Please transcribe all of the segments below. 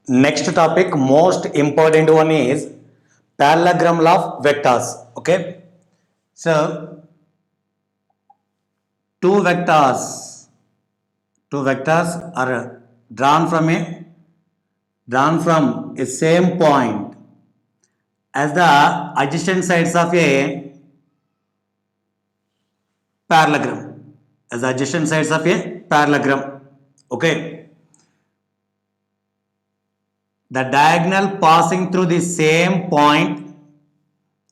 Next topic, most important one is parallelogram law of vectors. Okay, so two vectors, two vectors are drawn from a same point as the adjacent sides of a parallelogram. As the adjacent sides of a parallelogram. Okay, the diagonal passing through the same point,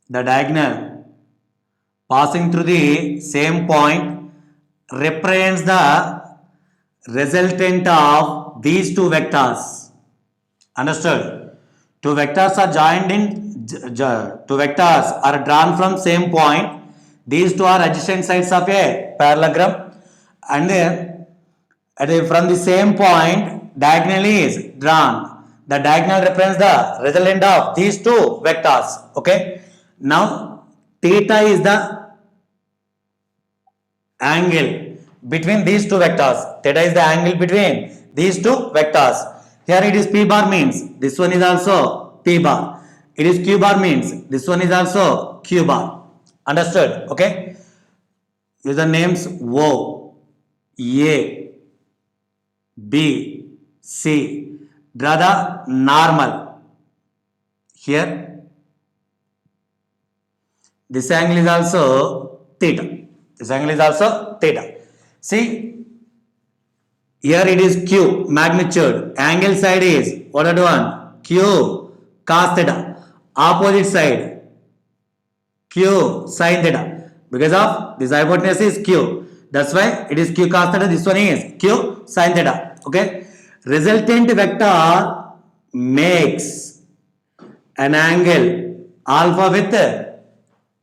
the diagonal passing through the same point represents the resultant of these two vectors. Understood? Two vectors are joined in, two vectors are drawn from same point. These two are adjacent sides of a parallelogram, and from the same point diagonal is drawn. The diagonal represents the resultant of these two vectors. Okay. Now theta is the angle between these two vectors. Theta is the angle between these two vectors. Here it is p bar means this one is also p bar. It is q bar means this one is also q bar. Understood? Okay. Use the names O, A, B, C. Draw the normal. Here this angle is also theta. This angle is also theta. See, here it is Q, magnitude. Angle side is what are one? Q, cos theta. Opposite side, Q, sin theta. Because of this hypotenuse is Q. That's why it is Q cos theta. This one is Q, sin theta. Okay. Resultant vector makes an angle alpha with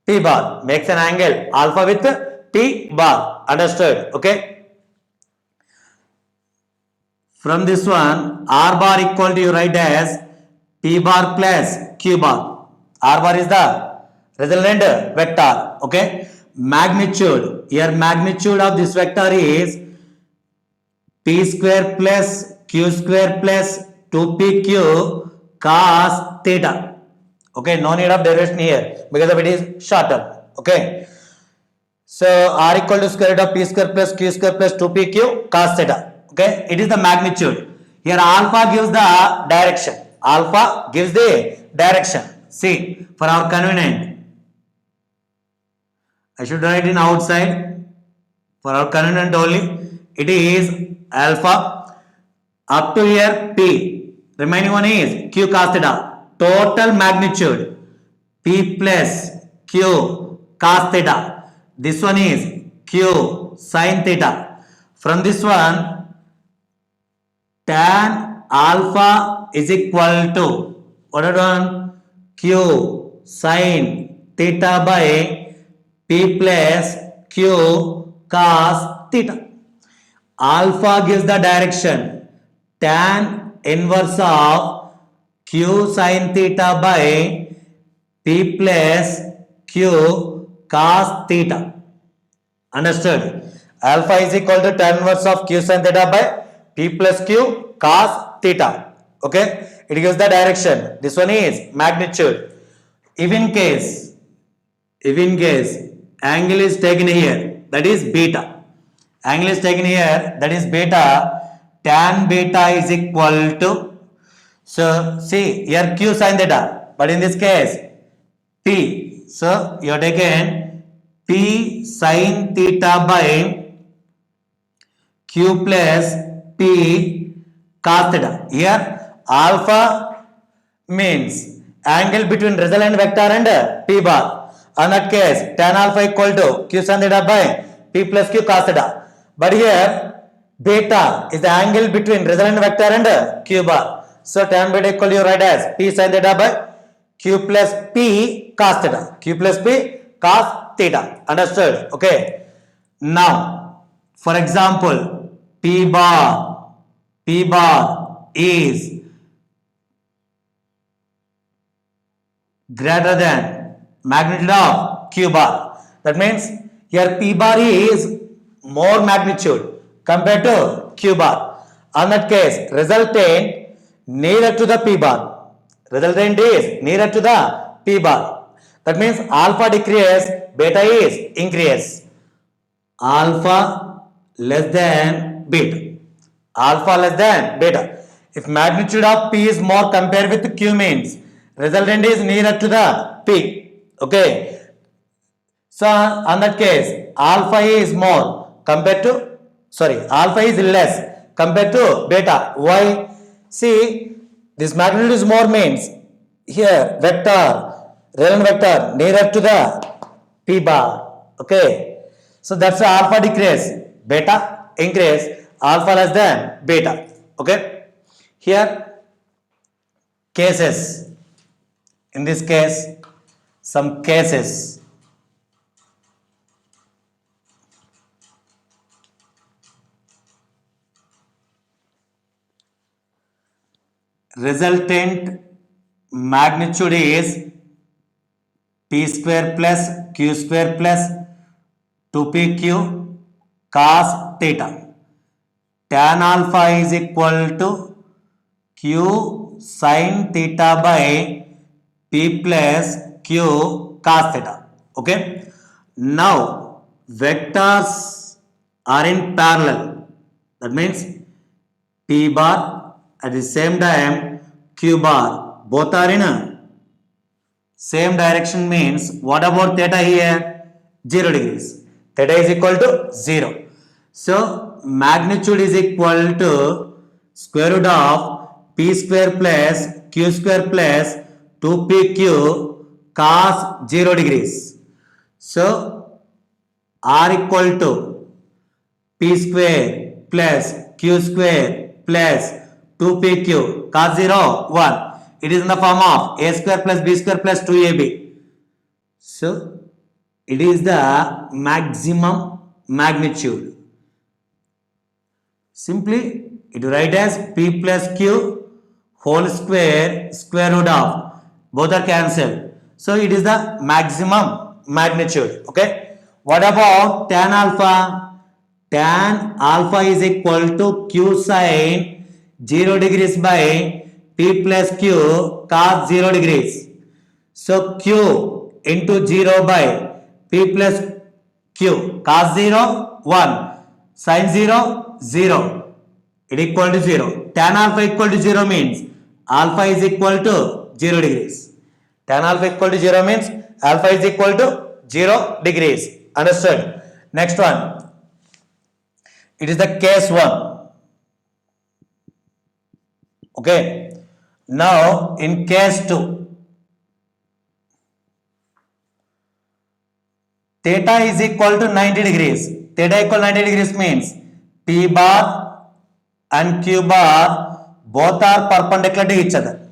P bar. Makes an angle alpha with P bar. Understood? Okay. From this one, R bar equal to you write as P bar plus Q bar. R bar is the resultant vector. Okay. Magnitude. Here magnitude of this vector is P square plus Q square plus 2PQ cos theta. Okay. No need of derivation here because of it is shorter. Okay. So R equal to square root of P square plus Q square plus 2PQ cos theta. Okay, it is the magnitude. Here alpha gives the direction. Alpha gives the direction. See, for our convenient, I should write in outside. For our convenient only, it is alpha. Up to here P. Remaining one is Q cos theta. Total magnitude P plus Q cos theta. This one is Q sin theta. From this one, tan alpha is equal to what are one? Q sin theta by P plus Q cos theta. Alpha gives the direction. Tan inverse of Q sin theta by P plus Q cos theta. Understood? Alpha is equal to tan inverse of Q sin theta by P plus Q cos theta. Okay. It gives the direction. This one is magnitude. If in case angle is taken here, that is beta. Angle is taken here, that is beta. Tan beta is equal to, so see here Q sin theta, but in this case P. So you are taken P sin theta by Q plus P cos theta. Here alpha means angle between resultant vector and P bar. On that case, tan alpha equal to Q sin theta by P plus Q cos theta. But here beta is the angle between resultant vector and Q bar. So tan beta equal to you write as P sin theta by Q plus P cos theta. Q plus P cos theta. Understood? Okay. Now, for example, P bar is greater than magnitude of Q bar. That means here P bar is more magnitude compared to Q bar. On that case, resultant nearer to the p bar. Resultant is nearer to the p bar. That means alpha decrease, beta is increase. Alpha less than beta. Alpha less than beta. If magnitude of p is more compared with q means resultant is nearer to the p. Okay. So on that case, alpha is more compared to, alpha is less compared to beta. Why? See, this magnitude is more means here vector, relevant vector nearer to the p bar. Okay. So that's the alpha decrease, beta increase, alpha less than beta. Okay. Here cases. In this case, some cases. Resultant magnitude is p square plus q square plus 2pq cos theta. Tan alpha is equal to q sin theta by p plus q cos theta. Okay. Now vectors are in parallel. That means p bar at the same time q bar both are in a same direction means what about theta here? 0 degrees. Theta is equal to 0. So magnitude is equal to square root of p square plus q square plus 2pq cos 0 degrees. So r equal to p square plus q square plus 2pq cos 0 1. It is in the form of a square plus b square plus 2ab. So it is the maximum magnitude. Simply it write as p plus q whole square square root of both are cancelled. So it is the maximum magnitude. Okay. What about tan alpha? Tan alpha is equal to q sin 0 degrees by p plus q cos 0 degrees. So q into 0 by p plus q cos 0 1 sin 0 0. It equal to 0. Tan alpha equal to 0 means alpha is equal to 0 degrees. Tan alpha equal to 0 means alpha is equal to 0 degrees. Understood? Next one. It is the case 1. Okay. Now in case 2, theta is equal to 90 degrees. Theta equal 90 degrees means p bar and q bar both are perpendicular to each other.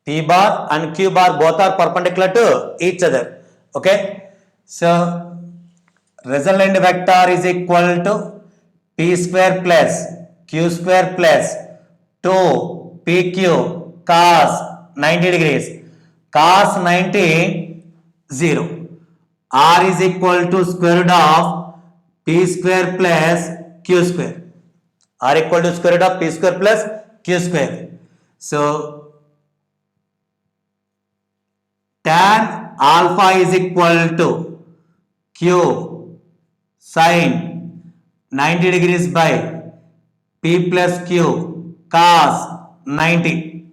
P bar and q bar both are perpendicular to each other. Okay. So resultant vector is equal to p square plus q square plus 2pq cos 90 degrees. Cos 90 0. R is equal to square root of p square plus q square. R equal to square root of p square plus q square. So tan alpha is equal to q sin 90 degrees by p plus q cos 90.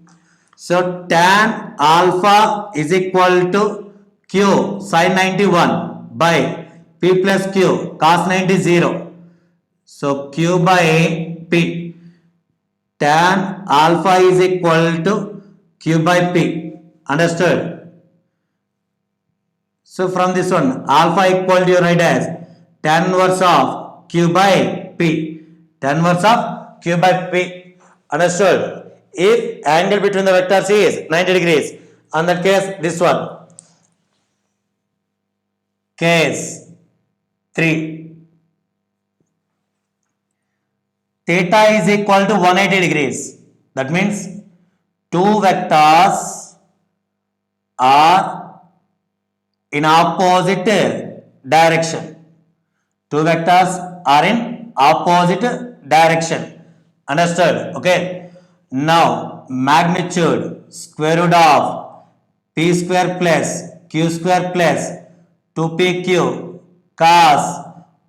So tan alpha is equal to q sin 91 by p plus q cos 90 0. So q by p. Tan alpha is equal to q by p. Understood? So from this one, alpha equal to you write as tan inverse of q by p. Tan inverse of q by p. Understood? If angle between the vectors is 90 degrees, on that case, this one. Case 3. Theta is equal to 180 degrees. That means two vectors are in opposite direction. Two vectors are in opposite direction. Understood? Okay. Now magnitude square root of p square plus q square plus 2pq cos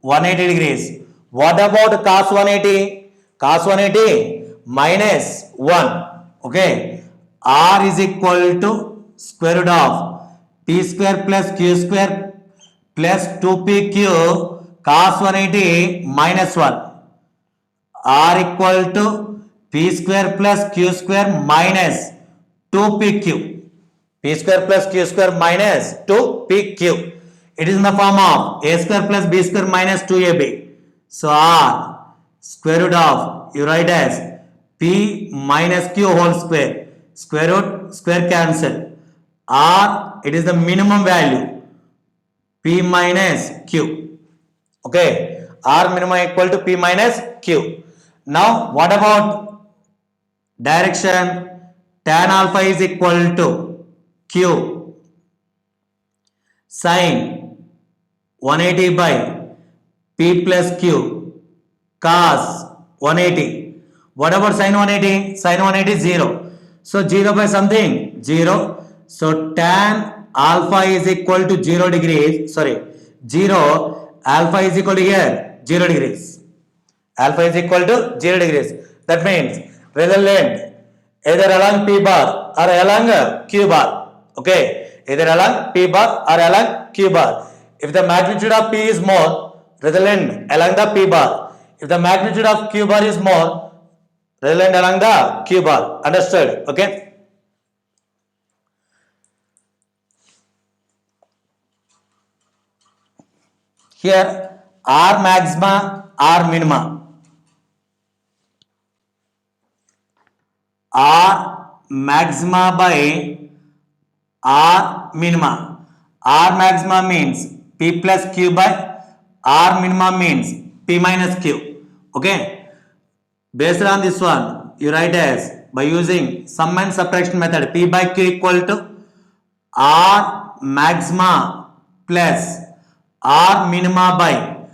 180 degrees. What about cos 180? Cos 180 minus 1. Okay. R is equal to square root of p square plus q square plus 2pq cos 180 minus 1. R equal to p square plus q square minus 2pq. P square plus q square minus 2pq. It is in the form of a square plus b square minus 2ab. So R square root of, you write as p minus q whole square. Square root, square cancel. R, it is the minimum value. P minus q. Okay. R minimum equal to p minus q. Now what about direction? Tan alpha is equal to q sin 180 by p plus q cos 180. What about sin 180? Sin 180 is 0. So 0 by something 0. So tan alpha is equal to 0 degrees. Sorry, 0. Alpha is equal to here 0 degrees. Alpha is equal to 0 degrees. That means resultant either along p bar or along q bar. Okay, either along p bar or along q bar. If the magnitude of p is more, resultant along the p bar. If the magnitude of q bar is more, resultant along the q bar. Understood? Okay. Here R maxima, R minima. R maxima by R minima. R maxima means p plus q by R minima means p minus q. Okay. Based on this one, you write as by using sum and subtraction method, p by q equal to R maxima plus R minima by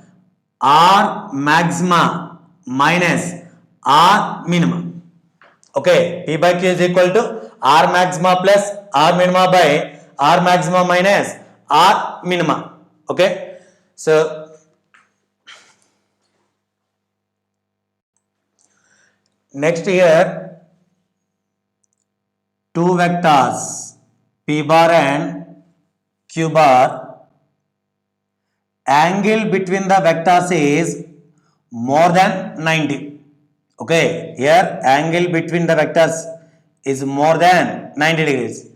R maxima minus R minima. Okay, p by q is equal to R maxima plus R minima by R maxima minus R minima. Okay, so next here, two vectors p bar and q bar. Angle between the vectors is more than 90. Okay, here angle between the vectors is more than 90 degrees.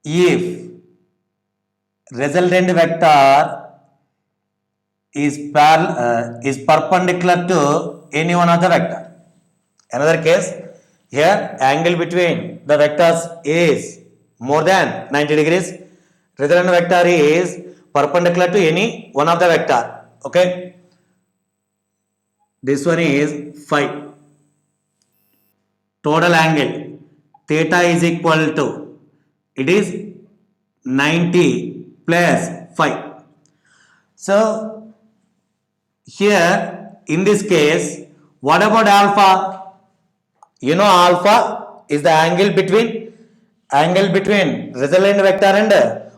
If resultant vector is perpendicular to any one of the vector. Another case, here angle between the vectors is more than 90 degrees. Resultant vector is perpendicular to any one of the vector. Okay, this one is phi. Total angle theta is equal to, it is 90 plus phi. So here in this case, what about alpha? You know alpha is the angle between resultant vector and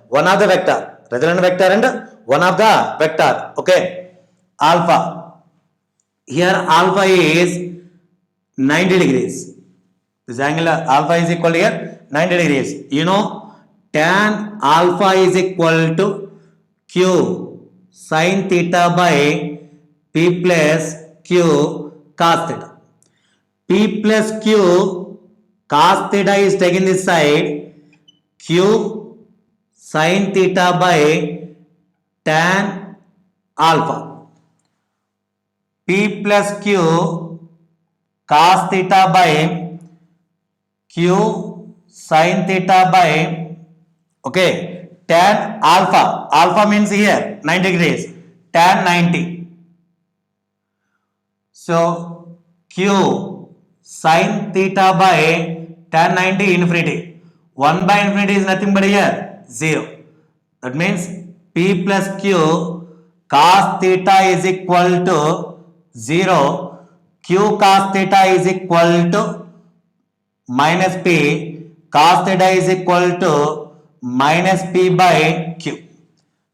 one of the vector. Resultant vector and one of the vector. Okay, alpha. Here alpha is 90 degrees. This angle alpha is equal to here 90 degrees. You know tan alpha is equal to q sin theta by p plus q cos theta. P plus q cos theta is taken this side, q sin theta by tan alpha. P plus q cos theta by q sin theta by, okay, tan alpha. Alpha means here 90 degrees. Tan 90. So q sin theta by tan 90 infinity. 1 by infinity is nothing but here 0. That means p plus q cos theta is equal to 0. Q cos theta is equal to minus p cos theta is equal to minus p by q.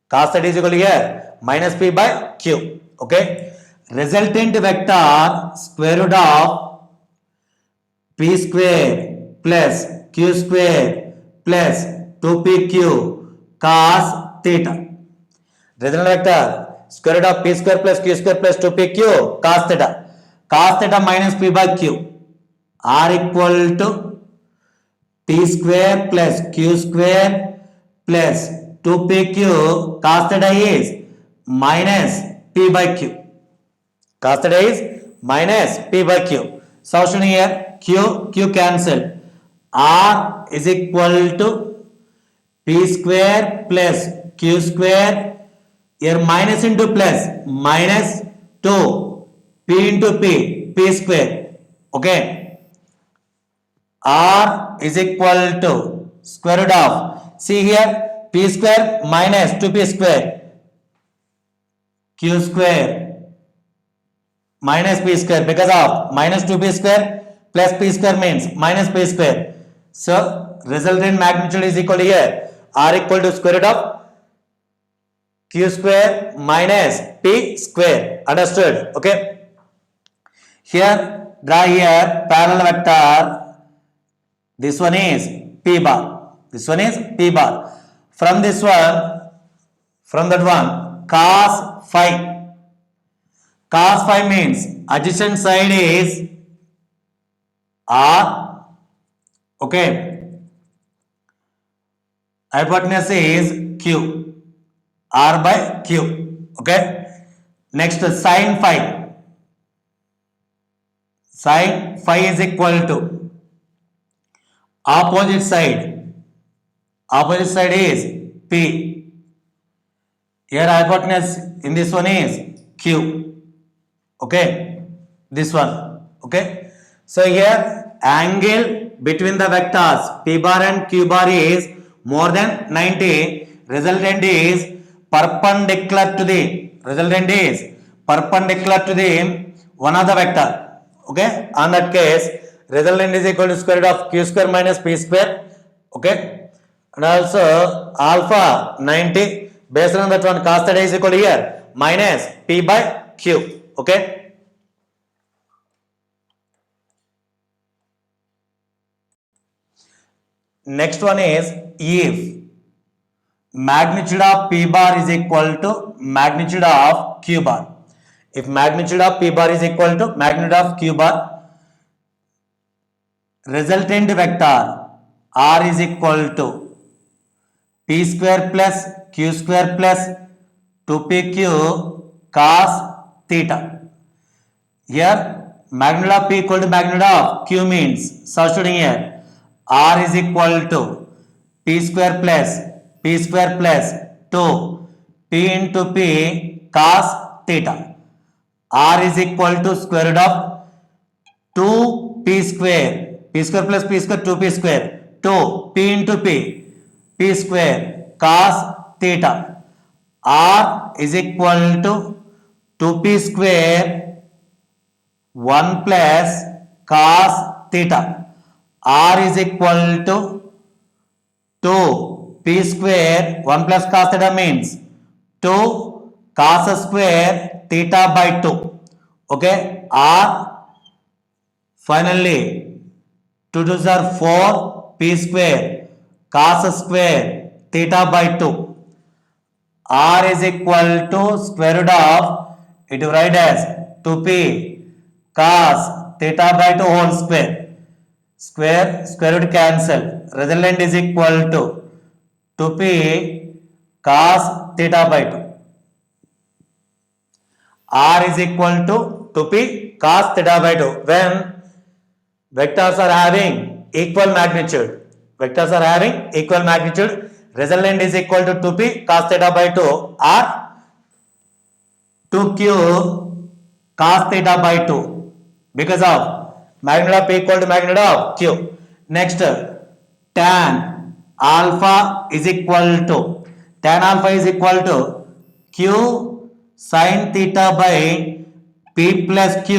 Cos theta is equal to here minus p by q. Okay. Resultant vector square root of p square plus q square plus 2pq cos theta. Resultant vector square root of p square plus q square plus 2pq cos theta. Cos theta minus p by q are equal to p square plus q square plus 2pq cos theta is minus p by q. Cos theta is minus p by q. Solution here q cancel. R is equal to p square plus q square. Here minus into plus minus 2 p into p square. Okay. R is equal to square root of, see here p square minus 2p square q square minus p square, because of minus 2p square plus p square means minus p square. So resultant magnitude is equal to here r equal to square root of q square minus p square. Understood? Okay. Here draw here parallel vector. This one is p bar. This one is p bar. From this one, from that one, cos phi. Cos phi means adjacent side is r. Okay. Hypotenuse is q. R by q. Okay. Next sin phi. Sin phi is equal to opposite side. Opposite side is p. Here hypotenuse in this one is q. Okay. This one. Okay. So here angle between the vectors p bar and q bar is more than 90. Resultant is perpendicular to the one of the vector. Okay. On that case, resultant is equal to square root of q square minus p square. Okay. And also alpha 90. Based on that one, cos theta is equal to here minus p by q. Okay. Next one is if magnitude of p bar is equal to magnitude of q bar. If magnitude of p bar is equal to magnitude of q bar, resultant vector r is equal to p square plus q square plus 2pq cos theta. Here magnitude of p equal to magnitude of q means substituting here r is equal to p square plus 2 p into p cos theta. R is equal to square root of 2p square plus p square 2p square 2 p into p square cos theta. R is equal to 2p square 1 plus cos theta. R is equal to 2p square 1 plus cos theta means 2 cos square theta by 2. Okay. R finally 2 2s are 4 p square cos square theta by 2. R is equal to square root of, it will write as 2p cos theta by 2 whole square. Square root cancel. Resultant is equal to 2p cos theta by 2. R is equal to 2p cos theta by 2 when vectors are having equal magnitude. Resultant is equal to 2p cos theta by 2 or 2q cos theta by 2 because of magnitude of p equal to magnitude of q. Next, tan alpha is equal to q sin theta by p plus q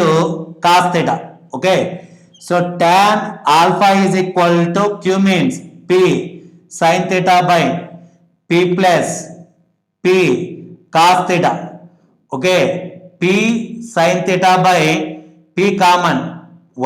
cos theta. Okay. So tan alpha is equal to Q means P sin theta by P plus P cos theta. Okay, P sin theta by P common